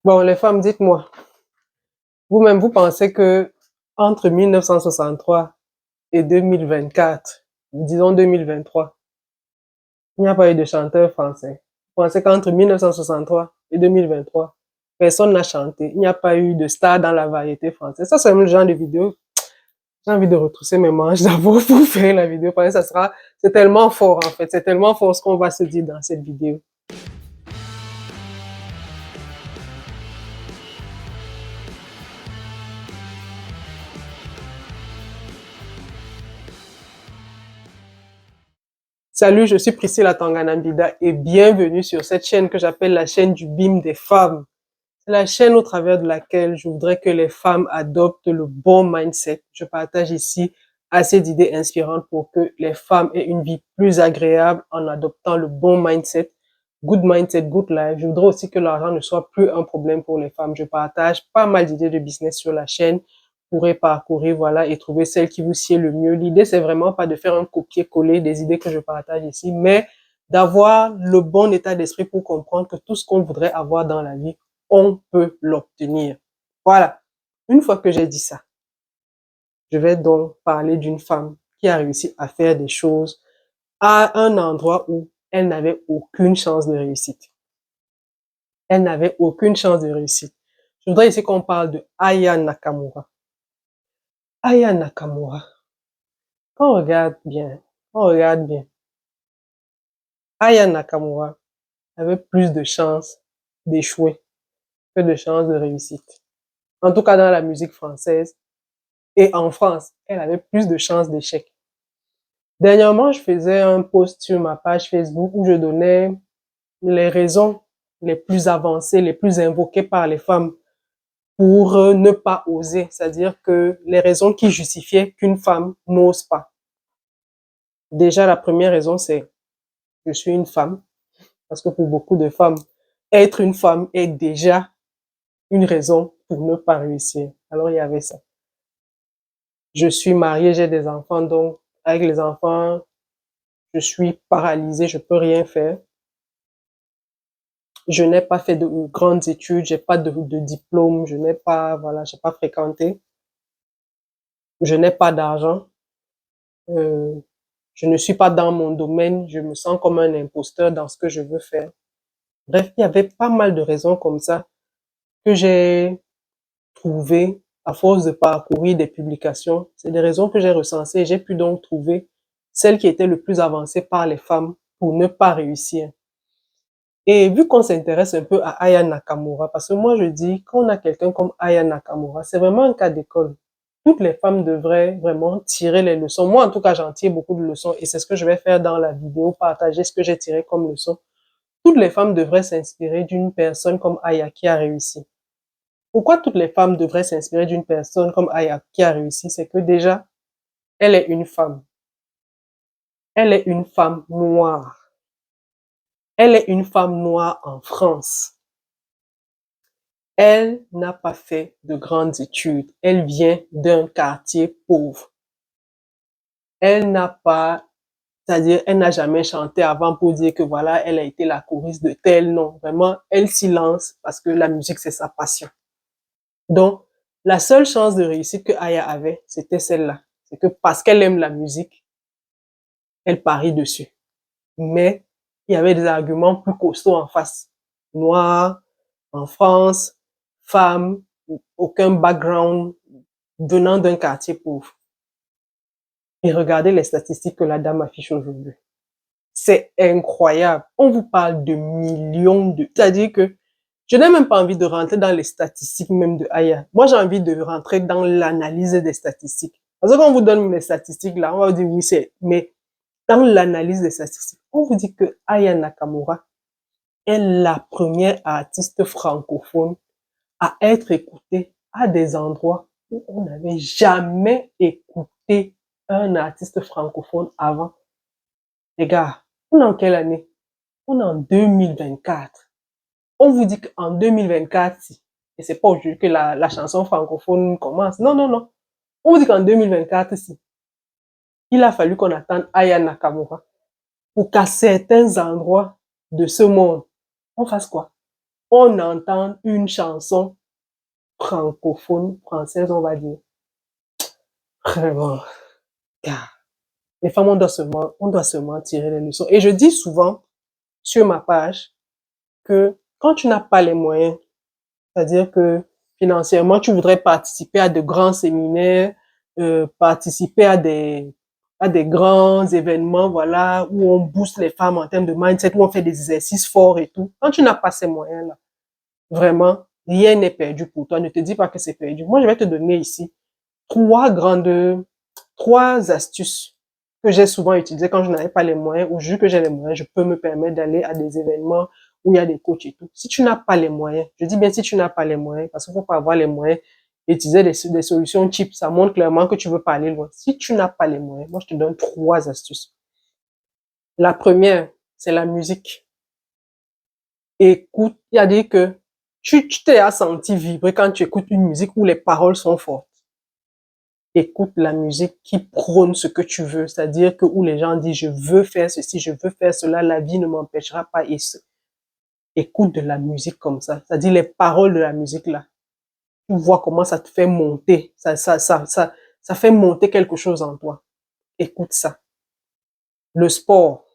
Bon, les femmes, dites-moi, vous-même, vous pensez que entre 1963 et 2024, disons 2023, il n'y a pas eu de chanteur français. Vous pensez qu'entre 1963 et 2023, personne n'a chanté. Il n'y a pas eu de star dans la variété française. Ça, c'est le genre de vidéo. J'ai envie de retrousser mes manches d'abord pour faire la vidéo parce que c'est tellement fort en fait. C'est tellement fort ce qu'on va se dire dans cette vidéo. Salut, je suis Priscilla Tanganambida et bienvenue sur cette chaîne que j'appelle la chaîne du BIM des femmes. C'est la chaîne au travers de laquelle je voudrais que les femmes adoptent le bon mindset. Je partage ici assez d'idées inspirantes pour que les femmes aient une vie plus agréable en adoptant le bon mindset. Good mindset, good life. Je voudrais aussi que l'argent ne soit plus un problème pour les femmes. Je partage pas mal d'idées de business sur la chaîne. Vous pourrez parcourir, voilà, et trouver celle qui vous sied le mieux. L'idée, c'est vraiment pas de faire un copier-coller des idées que je partage ici, mais d'avoir le bon état d'esprit pour comprendre que tout ce qu'on voudrait avoir dans la vie, on peut l'obtenir. Voilà. Une fois que j'ai dit ça, je vais donc parler d'une femme qui a réussi à faire des choses à un endroit où elle n'avait aucune chance de réussite. Elle n'avait aucune chance de réussite. Je voudrais ici qu'on parle de Aya Nakamura. Aya Nakamura. Quand on regarde bien, Aya Nakamura avait plus de chances d'échouer que de chances de réussite. En tout cas, dans la musique française et en France, elle avait plus de chances d'échec. Dernièrement, je faisais un post sur ma page Facebook où je donnais les raisons les plus avancées, les plus invoquées par les femmes pour ne pas oser. C'est-à-dire que les raisons qui justifiaient qu'une femme n'ose pas. Déjà, la première raison, c'est je suis une femme. Parce que pour beaucoup de femmes, être une femme est déjà une raison pour ne pas réussir. Alors, il y avait ça. Je suis mariée, j'ai des enfants, donc avec les enfants, je suis paralysée, je peux rien faire. Je n'ai pas fait de grandes études, j'ai pas de diplôme, je n'ai pas, voilà, j'ai pas fréquenté. Je n'ai pas d'argent. Euh, je ne suis pas dans mon domaine, je me sens comme un imposteur dans ce que je veux faire. Bref, il y avait pas mal de raisons comme ça que j'ai trouvées à force de parcourir des publications. C'est des raisons que j'ai recensées et j'ai pu donc trouver celle qui était le plus avancée par les femmes pour ne pas réussir. Et vu qu'on s'intéresse un peu à Aya Nakamura, parce que moi je dis, quand on a quelqu'un comme Aya Nakamura, c'est vraiment un cas d'école. Toutes les femmes devraient vraiment tirer les leçons. Moi, en tout cas, j'en tire beaucoup de leçons et c'est ce que je vais faire dans la vidéo, partager ce que j'ai tiré comme leçon. Toutes les femmes devraient s'inspirer d'une personne comme Aya qui a réussi. Pourquoi toutes les femmes devraient s'inspirer d'une personne comme Aya qui a réussi? C'est que déjà, elle est une femme. Elle est une femme noire. Elle est une femme noire en France. Elle n'a pas fait de grandes études. Elle vient d'un quartier pauvre. Elle n'a pas, c'est-à-dire, elle n'a jamais chanté avant pour dire que voilà, elle a été la choriste de tel. Non, vraiment, elle s'y lance parce que la musique, c'est sa passion. Donc, la seule chance de réussite que Aya avait, c'était celle-là. C'est que parce qu'elle aime la musique, elle parie dessus. Mais il y avait des arguments plus costauds en face. Noire, en France, femme, aucun background, venant d'un quartier pauvre. Et regardez les statistiques que la dame affiche aujourd'hui. C'est incroyable. On vous parle de millions de... C'est-à-dire que je n'ai même pas envie de rentrer dans les statistiques même de Aya. Moi, j'ai envie de rentrer dans l'analyse des statistiques. Parce que quand on vous donne les statistiques, là, on va vous dire oui, c'est... Mais dans l'analyse des statistiques, on vous dit que Aya Nakamura est la première artiste francophone à être écoutée à des endroits où on n'avait jamais écouté un artiste francophone avant. Les gars, on est en quelle année? On est en 2024. On vous dit qu'en 2024, et c'est pas aujourd'hui que la chanson francophone commence. Non, non, non. On vous dit qu'en 2024, il a fallu qu'on attende Aya Nakamura pour qu'à certains endroits de ce monde, on fasse quoi? on entend une chanson francophone, française, on va dire. Vraiment, car les femmes, on doit seulement tirer les leçons. Et je dis souvent sur ma page que quand tu n'as pas les moyens, c'est-à-dire que financièrement, tu voudrais participer à de grands séminaires, participer à des grands événements, voilà, où on booste les femmes en termes de mindset, où on fait des exercices forts et tout. Quand tu n'as pas ces moyens-là, vraiment, rien n'est perdu pour toi. Ne te dis pas que c'est perdu. Moi, je vais te donner ici trois grandes, trois astuces que j'ai souvent utilisées quand je n'avais pas les moyens, ou vu que j'ai les moyens, je peux me permettre d'aller à des événements où il y a des coachs et tout. Si tu n'as pas les moyens, je dis bien si tu n'as pas les moyens, parce qu'il faut pas avoir les moyens, utiliser des solutions cheap, ça montre clairement que tu veux pas aller loin. Si tu n'as pas les moyens, moi je te donne trois astuces. La première, c'est la musique. Écoute, il y a dit que tu t'es senti vibrer quand tu écoutes une musique où les paroles sont fortes. Écoute la musique qui prône ce que tu veux, c'est-à-dire que où les gens disent je veux faire ceci, je veux faire cela, la vie ne m'empêchera pas et ce. Écoute de la musique comme ça, c'est-à-dire les paroles de la musique là. Tu vois comment ça te fait monter, ça fait monter quelque chose en toi. Écoute ça. Le sport.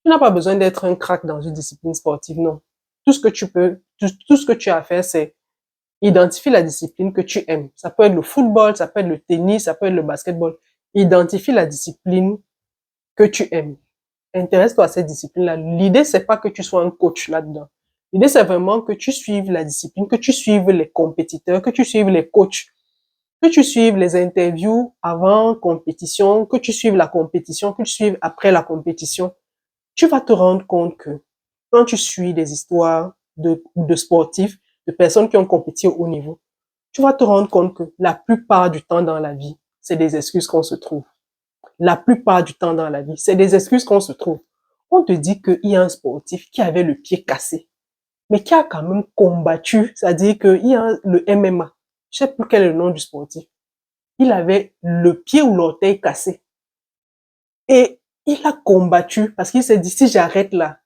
Tu n'as pas besoin d'être un crack dans une discipline sportive, non. Tout ce que tu peux, tout ce que tu as à faire, c'est identifie la discipline que tu aimes. Ça peut être le football, ça peut être le tennis, ça peut être le basketball. Identifie la discipline que tu aimes. Intéresse-toi à cette discipline-là. L'idée, c'est pas que tu sois un coach là-dedans. L'idée, c'est vraiment que tu suives la discipline, que tu suives les compétiteurs, que tu suives les coachs, que tu suives les interviews avant compétition, que tu suives la compétition, que tu suives après la compétition. Tu vas te rendre compte que quand tu suis des histoires de sportifs, de personnes qui ont compéti au haut niveau, tu vas te rendre compte que la plupart du temps dans la vie, c'est des excuses qu'on se trouve. La plupart du temps dans la vie, c'est des excuses qu'on se trouve. On te dit qu'il y a un sportif qui avait le pied cassé, mais qui a quand même combattu, c'est-à-dire qu'il y a le MMA. Je ne sais plus quel est le nom du sportif. Il avait le pied ou l'orteil cassé. Et il a combattu parce qu'il s'est dit, si j'arrête là,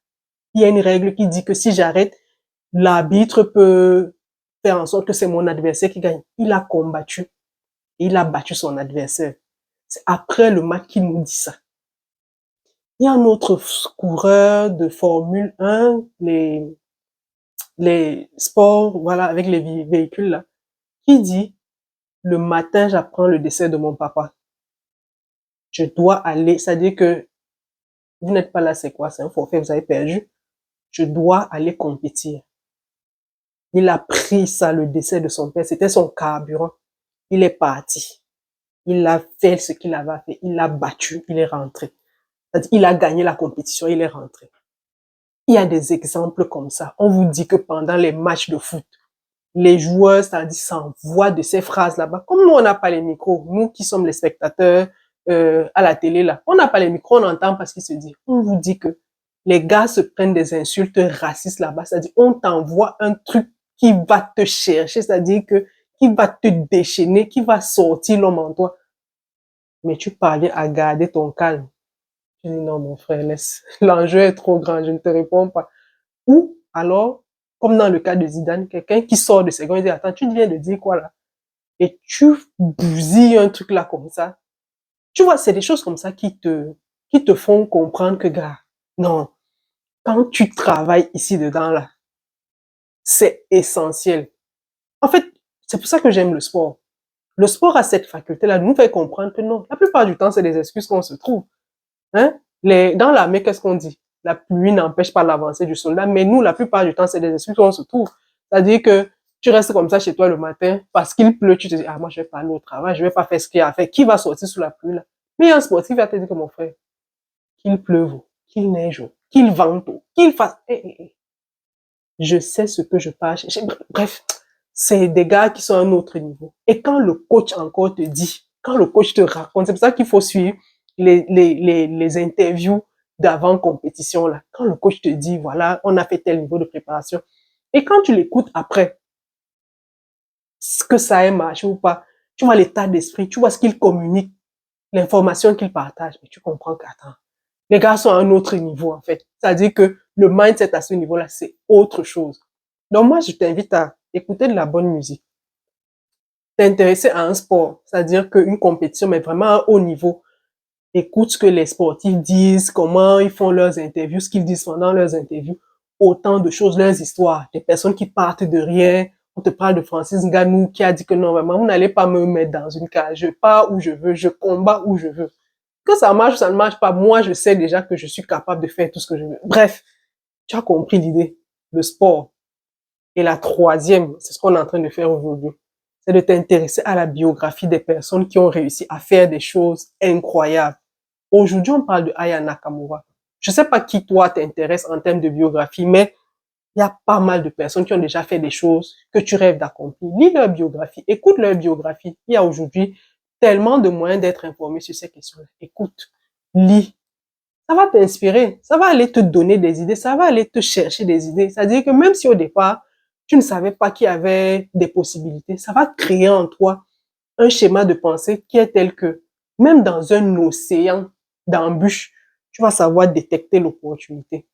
il y a une règle qui dit que si j'arrête, l'arbitre peut faire en sorte que c'est mon adversaire qui gagne. Il a combattu et il a battu son adversaire. C'est après le match qu'il nous dit ça. Il y a un autre coureur de Formule 1, les sports, voilà, avec les véhicules là, qui dit, le matin, j'apprends le décès de mon papa. Je dois aller, c'est-à-dire que vous n'êtes pas là, c'est quoi? C'est un forfait, vous avez perdu. Je dois aller compétir. Il a pris ça, le décès de son père, c'était son carburant. Il est parti. Il a fait ce qu'il avait fait. Il l'a battu, il est rentré. Il a gagné la compétition, il est rentré. Il y a des exemples comme ça. On vous dit que pendant les matchs de foot, les joueurs, c'est-à-dire, s'envoient de ces phrases là-bas. Comme nous, on n'a pas les micros, nous qui sommes les spectateurs à la télé là, on n'a pas les micros, on entend parce qu'il se dit. On vous dit que les gars se prennent des insultes racistes là-bas, c'est-à-dire on t'envoie un truc qui va te chercher, c'est-à-dire que qui va te déchaîner, qui va sortir l'homme en toi. Mais tu parviens à garder ton calme. Je dis non, mon frère, laisse. L'enjeu est trop grand, je ne te réponds pas. Ou alors, comme dans le cas de Zidane, quelqu'un qui sort de ses gonds et dit, attends, tu viens de dire quoi là? Et tu bousilles un truc là comme ça. Tu vois, c'est des choses comme ça qui te font comprendre que, gars, non, quand tu travailles ici dedans là, c'est essentiel. En fait, c'est pour ça que j'aime le sport. Le sport a cette faculté-là de nous faire comprendre que non, la plupart du temps, c'est des excuses qu'on se trouve. Hein? Dans l'armée, qu'est-ce qu'on dit? La pluie n'empêche pas l'avancée du soldat, mais nous, la plupart du temps, c'est des excuses qu'on se trouve. C'est-à-dire que tu restes comme ça chez toi le matin, parce qu'il pleut, tu te dis, ah, moi, je vais pas aller au travail, je vais pas faire ce qu'il y a à faire. Qui va sortir sous la pluie, là? Mais un sportif va te dire que mon frère, qu'il pleuve, qu'il neige, qu'il vente, qu'il fasse, je sais ce que je passe. Bref, c'est des gars qui sont à un autre niveau. Et quand le coach encore te dit, quand le coach te raconte, c'est pour ça qu'il faut suivre les interviews d'avant compétition là. Quand le coach te dit, voilà, on a fait tel niveau de préparation. Et quand tu l'écoutes après, ce que ça ait marché ou pas, tu vois l'état d'esprit, tu vois ce qu'il communique, l'information qu'il partage, mais tu comprends qu'attends, les gars sont à un autre niveau en fait. C'est-à-dire que le mindset à ce niveau-là, c'est autre chose. Donc moi, je t'invite à écouter de la bonne musique, t'intéresser à un sport, c'est-à-dire qu'une compétition, mais vraiment à un haut niveau. Écoute ce que les sportifs disent, comment ils font leurs interviews, ce qu'ils disent pendant leurs interviews, autant de choses, leurs histoires, des personnes qui partent de rien. On te parle de Francis Ngannou qui a dit que non, vraiment, vous n'allez pas me mettre dans une cage. Je pars où je veux, je combats où je veux. Que ça marche ou ça ne marche pas, moi, je sais déjà que je suis capable de faire tout ce que je veux. Bref, tu as compris l'idée. Le sport. Et la troisième, c'est ce qu'on est en train de faire aujourd'hui, c'est de t'intéresser à la biographie des personnes qui ont réussi à faire des choses incroyables. Aujourd'hui, on parle de Aya Nakamura. Je ne sais pas qui toi t'intéresse en termes de biographie, mais il y a pas mal de personnes qui ont déjà fait des choses que tu rêves d'accomplir. Lis leur biographie, écoute leur biographie. Il y a aujourd'hui tellement de moyens d'être informé sur ces questions-là. Écoute, lis. Ça va t'inspirer, ça va aller te donner des idées, ça va aller te chercher des idées. C'est-à-dire que même si au départ, tu ne savais pas qu'il y avait des possibilités, ça va créer en toi un schéma de pensée qui est tel que même dans un océan d'embûches, tu vas savoir détecter l'opportunité.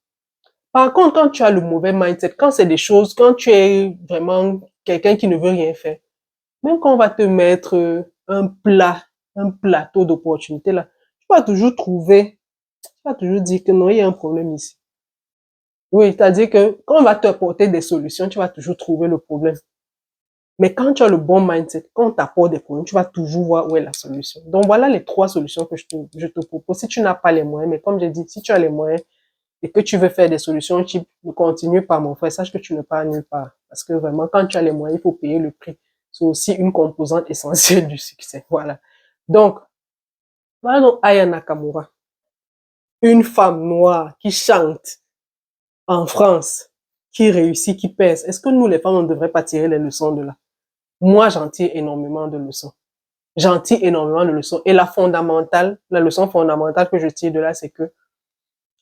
Par contre, quand tu as le mauvais mindset, quand c'est des choses, quand tu es vraiment quelqu'un qui ne veut rien faire, même quand on va te mettre un plateau d'opportunités là, tu vas toujours dire que non, il y a un problème ici. Oui, c'est-à-dire que quand on va te apporter des solutions, tu vas toujours trouver le problème. Mais quand tu as le bon mindset, quand on t'apporte des problèmes, tu vas toujours voir où est la solution. Donc voilà les trois solutions que je te propose. Si tu n'as pas les moyens, mais comme j'ai dit, si tu as les moyens et que tu veux faire des solutions type, continue par mon frère, sache que tu ne pars nulle part. Parce que vraiment, quand tu as les moyens, il faut payer le prix. C'est aussi une composante essentielle du succès. Voilà. Donc, voilà donc Aya Nakamura. Une femme noire qui chante en France, qui réussit, qui pèse. Est-ce que nous, les femmes, on ne devrait pas tirer les leçons de là? Moi, j'en tire énormément de leçons. J'en tire énormément de leçons. Et la leçon fondamentale que je tire de là, c'est que,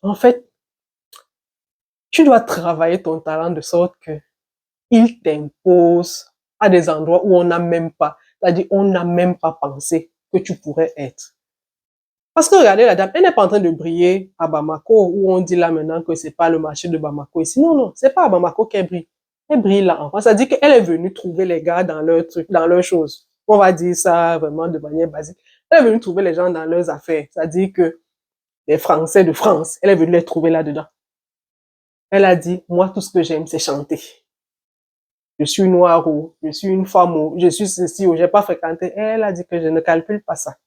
en fait, tu dois travailler ton talent de sorte que il t'impose à des endroits où on n'a même pas, c'est-à-dire on n'a même pas pensé que tu pourrais être. Parce que regardez la dame, elle n'est pas en train de briller à Bamako où on dit là maintenant que c'est pas le marché de Bamako ici. Non, non, c'est pas à Bamako qu'elle brille. Elle brille là en France. Ça dit qu'elle est venue trouver les gars dans leurs trucs, dans leurs choses. On va dire ça vraiment de manière basique. Elle est venue trouver les gens dans leurs affaires. Ça dit que les Français de France, elle est venue les trouver là-dedans. Elle a dit, moi, tout ce que j'aime, c'est chanter. Je suis noire ou je suis une femme ou je suis ceci ou j'ai pas fréquenté. Elle a dit que je ne calcule pas ça.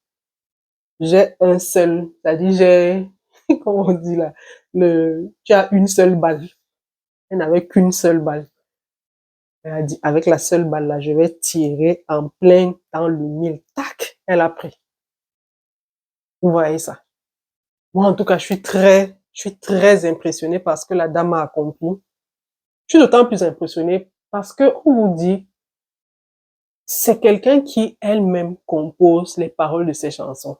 J'ai un seul, c'est-à-dire j'ai, comment on dit là, tu as une seule balle. Elle n'avait qu'une seule balle. Elle a dit, avec la seule balle là, je vais tirer en plein dans le mille. Tac, elle a pris. Vous voyez ça. Moi, en tout cas, je suis très impressionné par ce que la dame a accompli. Je suis d'autant plus impressionné parce que, on vous dit, c'est quelqu'un qui elle-même compose les paroles de ses chansons.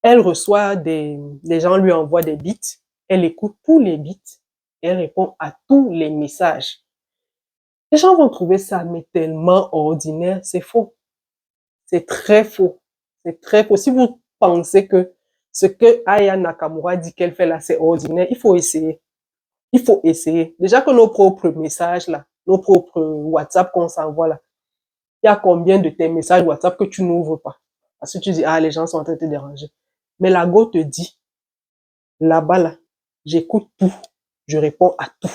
Elle reçoit les gens lui envoient des beats, elle écoute tous les beats, et elle répond à tous les messages. Les gens vont trouver ça mais tellement ordinaire, c'est faux. C'est très faux. C'est très faux. Si vous pensez que ce que Aya Nakamura dit qu'elle fait là, c'est ordinaire, il faut essayer. Il faut essayer. Déjà que nos propres messages là, nos propres WhatsApp qu'on s'envoie là, il y a combien de tes messages WhatsApp que tu n'ouvres pas? Parce que tu dis, ah, les gens sont en train de te déranger. Mais la go te dit, là-bas, là, j'écoute tout, je réponds à tout.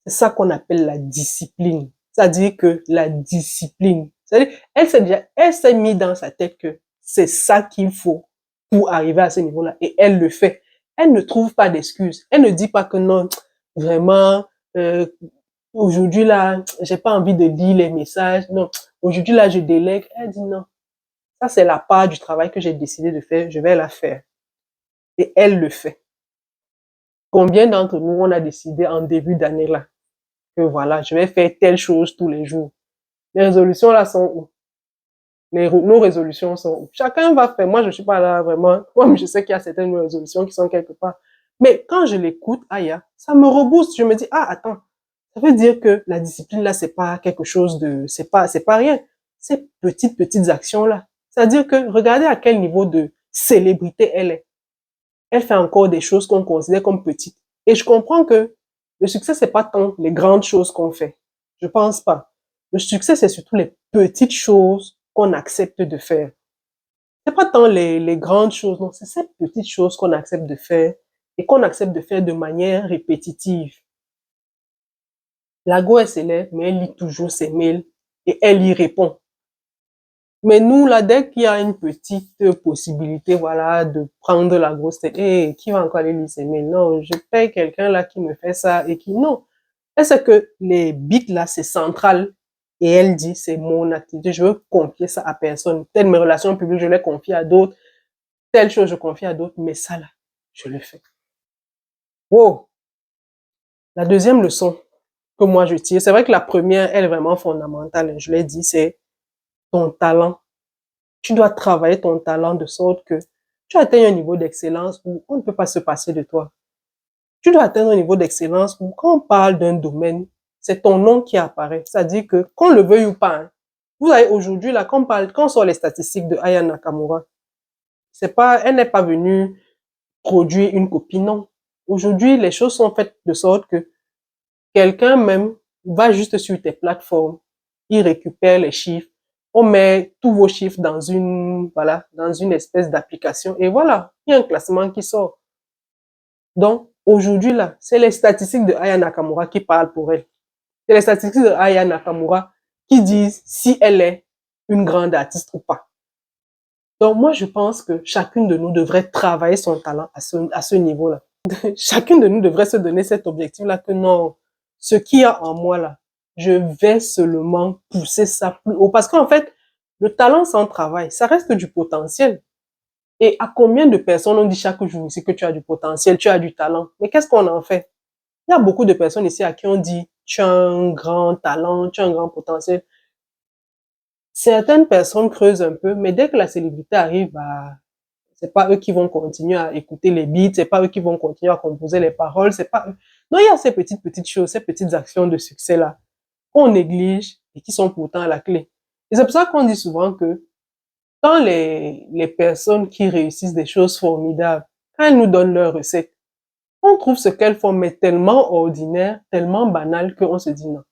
C'est ça qu'on appelle la discipline. C'est-à-dire que la discipline, c'est-à-dire, elle s'est mis dans sa tête que c'est ça qu'il faut pour arriver à ce niveau-là. Et elle le fait. Elle ne trouve pas d'excuses. Elle ne dit pas que non, vraiment, aujourd'hui là, j'ai pas envie de lire les messages. Non, aujourd'hui là, je délègue. Elle dit non. Ça, c'est la part du travail que j'ai décidé de faire. Je vais la faire. Et elle le fait. Combien d'entre nous, on a décidé en début d'année là que voilà, je vais faire telle chose tous les jours. Les résolutions là sont où? Nos résolutions sont où? Chacun va faire. Moi, je suis pas là vraiment. Moi, je sais qu'il y a certaines résolutions qui sont quelque part. Mais quand je l'écoute, Aya, ça me rebooste. Je me dis, ah, attends. Ça veut dire que la discipline là, c'est pas quelque chose de, c'est pas rien. Ces petites actions là. C'est-à-dire que regardez à quel niveau de célébrité elle est. Elle fait encore des choses qu'on considère comme petites. Et je comprends que Le succès, c'est pas tant les grandes choses qu'on fait. Je pense pas. Le succès, c'est surtout les petites choses qu'on accepte de faire. C'est pas tant les grandes choses, non, c'est ces petites choses qu'on accepte de faire et qu'on accepte de faire de manière répétitive. La go, elle se lève, mais elle lit toujours ses mails et elle y répond. Mais nous, là, dès qu'il y a une petite possibilité, voilà, de prendre la grosse tête, hey, qui va encore aller lire ses mails? Non, je paye quelqu'un là qui me fait ça et qui, non. Elle sait que les bits là, c'est central. Et elle dit, c'est mon activité, je veux confier ça à personne. Telles mes relations publiques, je les confie à d'autres. Telle chose, je confie à d'autres. Mais ça là, je le fais. Wow! La deuxième leçon que moi je tire, c'est vrai que la première, elle est vraiment fondamentale. Je l'ai dit, c'est ton talent. Tu dois travailler ton talent de sorte que tu atteignes un niveau d'excellence où on ne peut pas se passer de toi. Tu dois atteindre un niveau d'excellence où quand on parle d'un domaine, c'est ton nom qui apparaît. C'est-à-dire que, qu'on le veuille ou pas, hein, vous avez aujourd'hui, là, quand on sort les statistiques de Aya Nakamura, c'est pas, elle n'est pas venue produire une copie, non. Aujourd'hui, les choses sont faites de sorte que quelqu'un même va juste sur tes plateformes, il récupère les chiffres, on met tous vos chiffres dans voilà, dans une espèce d'application et voilà, il y a un classement qui sort. Donc, aujourd'hui, là, c'est les statistiques de Aya Nakamura qui parlent pour elle. C'est les statistiques de Aya Nakamura qui disent si elle est une grande artiste ou pas. Donc, moi, je pense que chacune de nous devrait travailler son talent à ce niveau-là. Chacune de nous devrait se donner cet objectif-là que non, ce qu'il y a en moi là, je vais seulement pousser ça plus haut. Parce qu'en fait, le talent sans travail, ça reste du potentiel. Et à combien de personnes on dit chaque jour ici que tu as du potentiel, tu as du talent. Mais qu'est-ce qu'on en fait? Il y a beaucoup de personnes ici à qui on dit tu as un grand talent, tu as un grand potentiel. Certaines personnes creusent un peu, mais dès que la célébrité arrive, bah, c'est pas eux qui vont continuer à écouter les beats, c'est pas eux qui vont continuer à composer les paroles, c'est pas eux. Non, il y a ces petites choses, ces petites actions de succès-là qu'on néglige et qui sont pourtant à la clé. Et c'est pour ça qu'on dit souvent que quand les personnes qui réussissent des choses formidables, quand elles nous donnent leurs recettes, on trouve ce qu'elles font mais tellement ordinaire, tellement banal qu'on se dit non.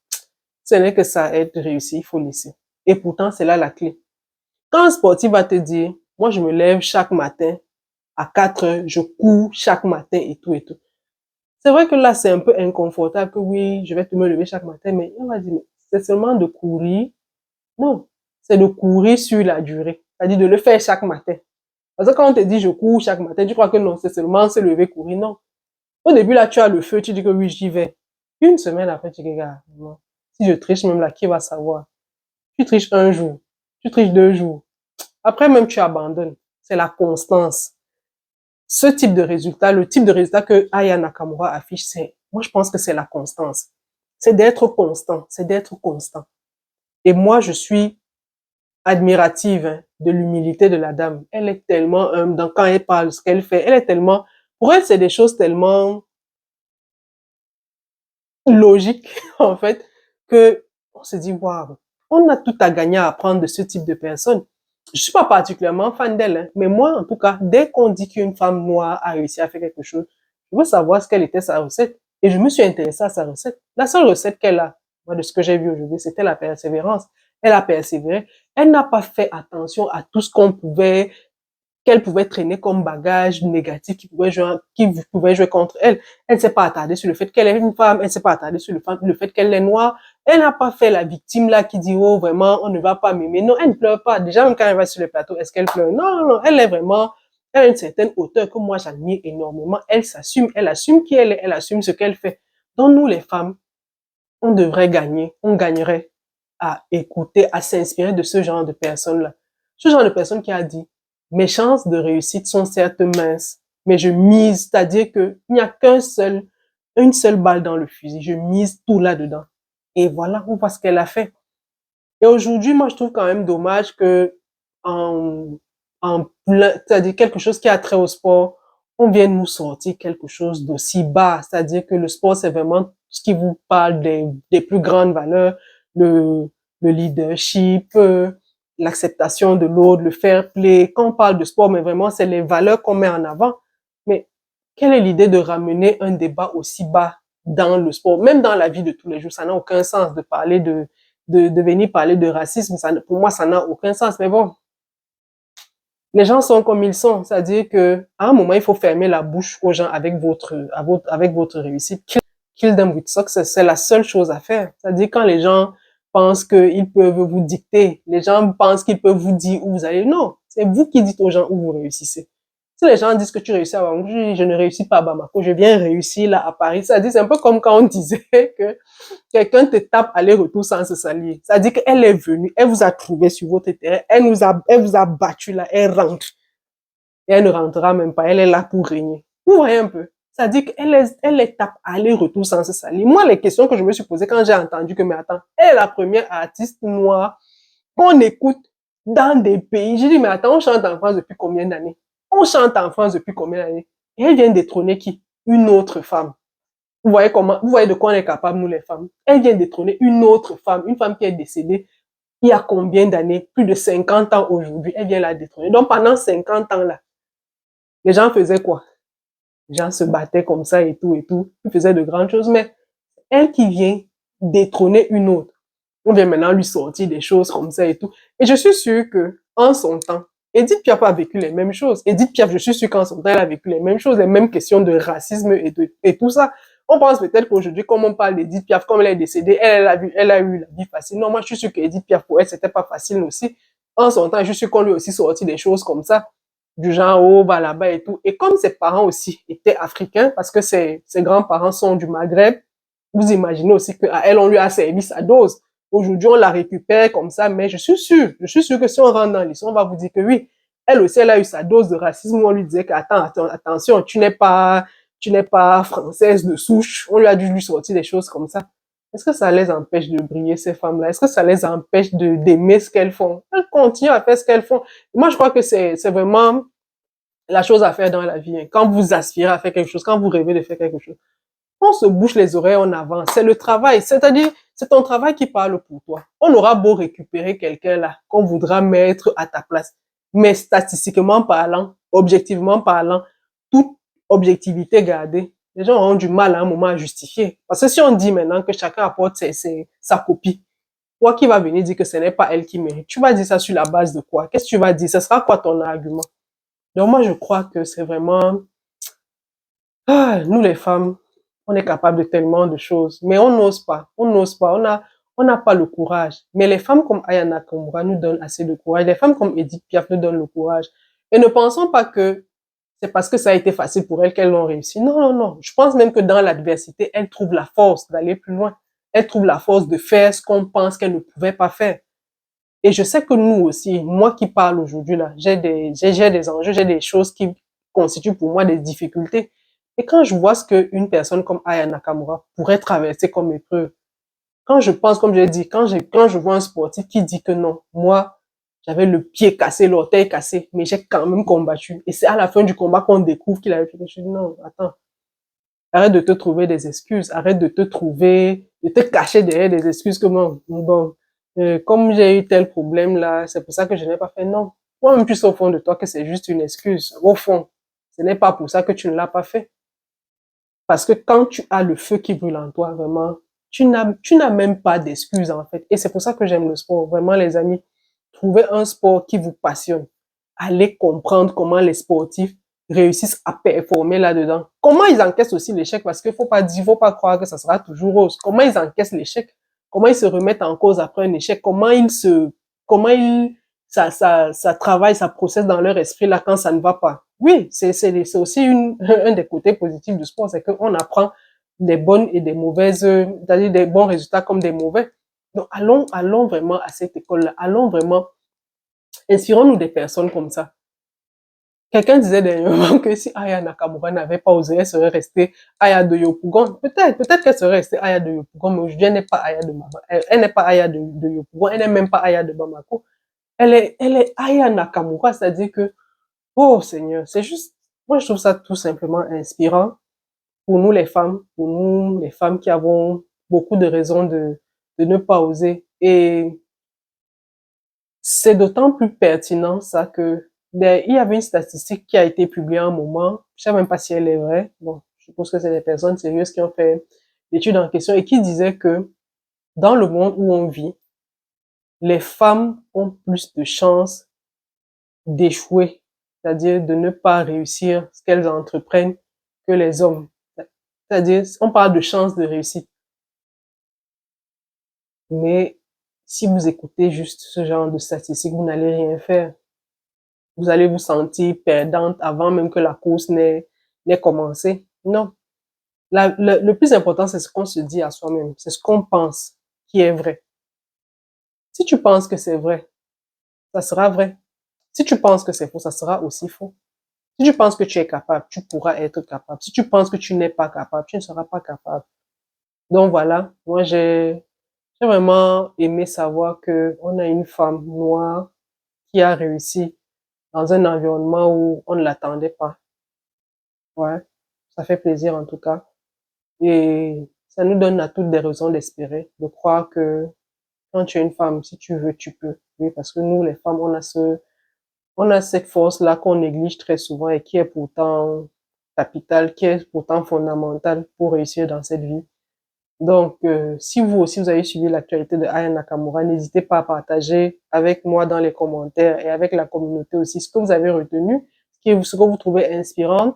Ce n'est que ça aide réussi, il faut laisser. Et pourtant, c'est là la clé. Quand un sportif va te dire, moi je me lève chaque matin à 4 heures, je cours chaque matin et tout et tout. C'est vrai que là, c'est un peu inconfortable que oui, je vais te me lever chaque matin, mais on va dire, mais c'est seulement de courir. Non, c'est de courir sur la durée. C'est-à-dire de le faire chaque matin. Parce que quand on te dit je cours chaque matin, tu crois que non, c'est seulement se lever, courir. Non. Au début, là, tu as le feu, tu dis que oui, j'y vais. Une semaine après, tu dis, regarde, si je triche même là, qui va savoir? Tu triches un jour, tu triches 2 jours. Après, même, tu abandonnes. C'est la constance. Ce type de résultat, le type de résultat que Aya Nakamura affiche, moi, je pense que c'est la constance. C'est d'être constant, c'est d'être constant. Et moi, je suis admirative hein, de l'humilité de la dame. Elle est tellement humble quand elle parle, ce qu'elle fait. Elle est tellement, pour elle, c'est des choses tellement logiques, en fait, que on se dit, waouh, on a tout à gagner à apprendre de ce type de personne. Je suis pas particulièrement fan d'elle, hein, mais moi, en tout cas, dès qu'on dit qu'une femme noire a réussi à faire quelque chose, je veux savoir ce qu'elle était sa recette. Et je me suis intéressée à sa recette. La seule recette qu'elle a, moi, de ce que j'ai vu aujourd'hui, c'était la persévérance. Elle a persévéré. Elle n'a pas fait attention à tout ce qu'elle pouvait traîner comme bagage négatif qui pouvait jouer contre elle. Elle ne s'est pas attardée sur le fait qu'elle est une femme, elle ne s'est pas attardée sur le fait qu'elle est noire. Elle n'a pas fait la victime là qui dit, oh, vraiment, on ne va pas m'aimer. Non, elle ne pleure pas. Déjà, même quand elle va sur le plateau, est-ce qu'elle pleure? Non, non, non, elle est vraiment, elle a une certaine hauteur que moi j'admire énormément. Elle assume qui elle est, elle assume ce qu'elle fait. Donc, nous, les femmes, on devrait gagner, on gagnerait à écouter, à s'inspirer de ce genre de personnes-là. Ce genre de personne qui a dit, mes chances de réussite sont certes minces, mais je mise, c'est-à-dire qu'il n'y a une seule balle dans le fusil, je mise tout là-dedans. Et voilà, on voit ce qu'elle a fait. Et aujourd'hui, moi, je trouve quand même dommage que en, c'est-à-dire quelque chose qui a trait au sport, on vienne nous sortir quelque chose d'aussi bas. C'est-à-dire que le sport, c'est vraiment ce qui vous parle des plus grandes valeurs, le, le leadership, l'acceptation de l'autre, le fair play. Quand on parle de sport, mais vraiment, c'est les valeurs qu'on met en avant. Mais quelle est l'idée de ramener un débat aussi bas dans le sport, même dans la vie de tous les jours. Ça n'a aucun sens de parler de venir parler de racisme. Ça, pour moi, ça n'a aucun sens. Mais bon, les gens sont comme ils sont. C'est-à-dire que, à un moment, il faut fermer la bouche aux gens avec votre réussite. Kill them with success. C'est la seule chose à faire. C'est-à-dire quand les gens pensent qu'ils peuvent vous dicter, les gens pensent qu'ils peuvent vous dire où vous allez. Non, c'est vous qui dites aux gens où vous réussissez. Si les gens disent que tu réussis à Bamako, je ne réussis pas à Bamako, je viens réussir là à Paris. C'est-à-dire, c'est un peu comme quand on disait que quelqu'un te tape aller-retour sans se salir. C'est-à-dire qu'elle est venue, elle vous a trouvé sur votre terrain, elle vous a battu là, elle rentre. Et elle ne rentrera même pas, elle est là pour régner. Vous voyez un peu? C'est-à-dire qu'elle les tape aller-retour sans se salir. Moi, les questions que je me suis posées quand j'ai entendu que, mais attends, elle est la première artiste noire qu'on écoute dans des pays. J'ai dit, mais attends, on chante en France depuis combien d'années? On chante en France depuis combien d'années? Et elle vient détrôner qui? Une autre femme. Vous voyez vous voyez de quoi on est capable, nous les femmes. Elle vient détrôner une autre femme, une femme qui est décédée il y a combien d'années? Plus de 50 ans aujourd'hui. Elle vient la détrôner. Donc pendant 50 ans là, les gens faisaient quoi? Les gens se battaient comme ça et tout et tout. Ils faisaient de grandes choses, mais elle qui vient détrôner une autre, on vient maintenant lui sortir des choses comme ça et tout. Et je suis sûre que, en son temps, Edith Piaf a vécu les mêmes choses. Edith Piaf, je suis sûre qu'en son temps, elle a vécu les mêmes choses, les mêmes questions de racisme et tout ça. On pense peut-être qu'aujourd'hui, comme on parle d'Edith Piaf, comme elle est décédée, elle a eu la vie facile. Non, moi, je suis sûre qu'Edith Piaf, pour elle, c'était pas facile aussi. En son temps, je suis sûre qu'on lui a aussi sorti des choses comme ça, du genre, oh, va là-bas et tout. Et comme ses parents aussi étaient africains, parce que ses grands-parents sont du Maghreb, vous imaginez aussi qu'à elle, on lui a servi sa dose. Aujourd'hui, on la récupère comme ça, mais je suis sûre que si on rentre dans l'histoire, on va vous dire que oui, elle aussi, elle a eu sa dose de racisme où on lui disait que, attention, tu n'es pas française de souche. On lui a dû lui sortir des choses comme ça. Est-ce que ça les empêche de briller, ces femmes-là? Est-ce que ça les empêche d'aimer ce qu'elles font? Elles continuent à faire ce qu'elles font. Moi, je crois que c'est vraiment la chose à faire dans la vie. Hein. Quand vous aspirez à faire quelque chose, quand vous rêvez de faire quelque chose, on se bouche les oreilles, on avance. C'est le travail, c'est-à-dire, c'est ton travail qui parle pour toi. On aura beau récupérer quelqu'un là, qu'on voudra mettre à ta place. Mais statistiquement parlant, objectivement parlant, toute objectivité gardée, les gens auront du mal à un moment à justifier. Parce que si on dit maintenant que chacun apporte sa copie, toi qui vas venir dire que ce n'est pas elle qui mérite, tu vas dire ça sur la base de quoi? Qu'est-ce que tu vas dire? Ce sera quoi ton argument? Donc moi, je crois que c'est vraiment, nous les femmes, on est capable de tellement de choses, mais on n'ose pas, on n'a pas le courage. Mais les femmes comme Aya Nakamura nous donnent assez de courage, les femmes comme Edith Piaf nous donnent le courage. Et ne pensons pas que c'est parce que ça a été facile pour elles qu'elles l'ont réussi. Non, non, non. Je pense même que dans l'adversité, elles trouvent la force d'aller plus loin. Elles trouvent la force de faire ce qu'on pense qu'elles ne pouvaient pas faire. Et je sais que nous aussi, moi qui parle aujourd'hui là, j'ai des enjeux, j'ai des choses qui constituent pour moi des difficultés. Et quand je vois ce qu'une personne comme Aya Nakamura pourrait traverser comme épreuve, quand je pense, comme je l'ai dit, quand je vois un sportif qui dit que non, moi, j'avais le pied cassé, l'orteil cassé, mais j'ai quand même combattu. Et c'est à la fin du combat qu'on découvre qu'il avait fait quelque chose. Non, attends. Arrête de te trouver des excuses. Arrête de te cacher derrière des excuses que bon, comme j'ai eu tel problème là, c'est pour ça que je n'ai pas fait. Non. Toi-même, tu sais au fond de toi que c'est juste une excuse. Au fond, ce n'est pas pour ça que tu ne l'as pas fait. Parce que quand tu as le feu qui brûle en toi, vraiment, tu n'as même pas d'excuses, en fait. Et c'est pour ça que j'aime le sport. Vraiment, les amis, trouvez un sport qui vous passionne. Allez comprendre comment les sportifs réussissent à performer là-dedans. Comment ils encaissent aussi l'échec, parce qu'il faut pas croire que ça sera toujours rose. Comment ils encaissent l'échec? Comment ils se remettent en cause après un échec? Comment ils, ça travaille, ça processe dans leur esprit là quand ça ne va pas. Oui, c'est aussi un des côtés positifs du sport, c'est qu'on apprend des bonnes et des mauvaises, c'est-à-dire des bons résultats comme des mauvais. Donc, allons vraiment à cette école-là. Allons vraiment, inspirons-nous des personnes comme ça. Quelqu'un disait dernièrement que si Aya Nakamura n'avait pas osé, elle serait restée Aya de Yopougon. Peut-être qu'elle serait restée Aya de Yopougon, mais aujourd'hui, elle n'est pas Aya de Bamako. Elle n'est pas Aya de Yopougon, elle n'est même pas Aya de Bamako. Elle est Aya Nakamura, c'est-à-dire que, oh Seigneur, c'est juste, moi je trouve ça tout simplement inspirant pour nous les femmes qui avons beaucoup de raisons de ne pas oser. Et c'est d'autant plus pertinent ça que il y avait une statistique qui a été publiée à un moment, je sais même pas si elle est vraie, bon, je suppose que c'est des personnes sérieuses l'étude en question et qui disait que dans le monde où on vit, les femmes ont plus de chances d'échouer, c'est-à-dire de ne pas réussir ce qu'elles entreprennent que les hommes. C'est-à-dire, on parle de chances de réussite. Mais si vous écoutez juste ce genre de statistiques, vous n'allez rien faire. Vous allez vous sentir perdante avant même que la course n'ait commencé. Non. Le plus important, c'est ce qu'on se dit à soi-même. C'est ce qu'on pense qui est vrai. Si tu penses que c'est vrai, ça sera vrai. Si tu penses que c'est faux, ça sera aussi faux. Si tu penses que tu es capable, tu pourras être capable. Si tu penses que tu n'es pas capable, tu ne seras pas capable. Donc voilà, moi j'ai vraiment aimé savoir que on a une femme noire qui a réussi dans un environnement où on ne l'attendait pas. Ouais, ça fait plaisir en tout cas. Et ça nous donne à toutes des raisons d'espérer, de croire que quand tu es une femme, si tu veux, tu peux. Oui, parce que nous, les femmes, on a cette force-là qu'on néglige très souvent et qui est pourtant capitale, qui est pourtant fondamentale pour réussir dans cette vie. Donc, si vous aussi vous avez suivi l'actualité de Aya Nakamura, n'hésitez pas à partager avec moi dans les commentaires et avec la communauté aussi ce que vous avez retenu, ce que vous trouvez inspirant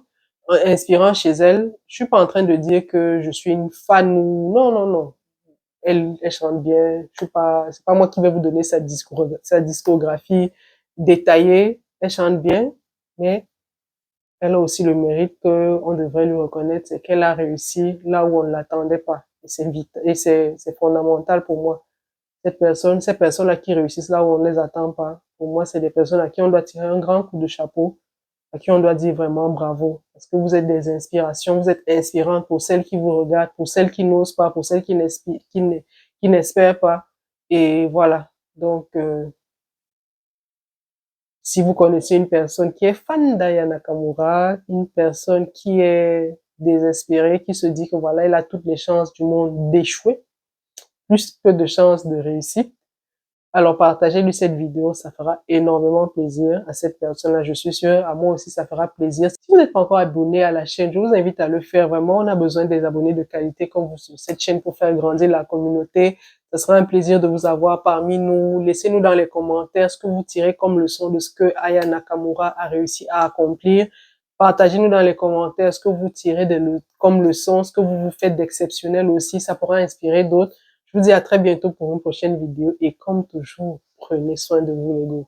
chez elle. Je suis pas en train de dire que je suis une fan ou non, non, non. Elle chante bien. Je suis pas, c'est pas moi qui vais vous donner sa discographie détaillée. Elle chante bien, mais elle a aussi le mérite qu'on devrait lui reconnaître, c'est qu'elle a réussi là où on ne l'attendait pas. Et c'est vite, et c'est fondamental pour moi. Ces personnes-là qui réussissent là où on ne les attend pas, pour moi, c'est des personnes à qui on doit tirer un grand coup de chapeau, à qui on doit dire vraiment bravo. Parce que vous êtes des inspirations, vous êtes inspirantes pour celles qui vous regardent, pour celles qui n'osent pas, pour celles qui n'espèrent pas. Et voilà. Donc, si vous connaissez une personne qui est fan d'Aya Nakamura, une personne qui est désespérée, qui se dit que voilà, elle a toutes les chances du monde d'échouer, plus que de chances de réussir, alors partagez-lui cette vidéo, ça fera énormément plaisir à cette personne-là, je suis sûre, à moi aussi ça fera plaisir. Si vous n'êtes pas encore abonné à la chaîne, je vous invite à le faire. Vraiment, on a besoin des abonnés de qualité comme vous sur cette chaîne pour faire grandir la communauté. Ce sera un plaisir de vous avoir parmi nous. Laissez-nous dans les commentaires ce que vous tirez comme leçon de ce que Aya Nakamura a réussi à accomplir. Partagez-nous dans les commentaires ce que vous tirez comme leçon, ce que vous vous faites d'exceptionnel aussi. Ça pourra inspirer d'autres. Je vous dis à très bientôt pour une prochaine vidéo et comme toujours, prenez soin de vous les gars.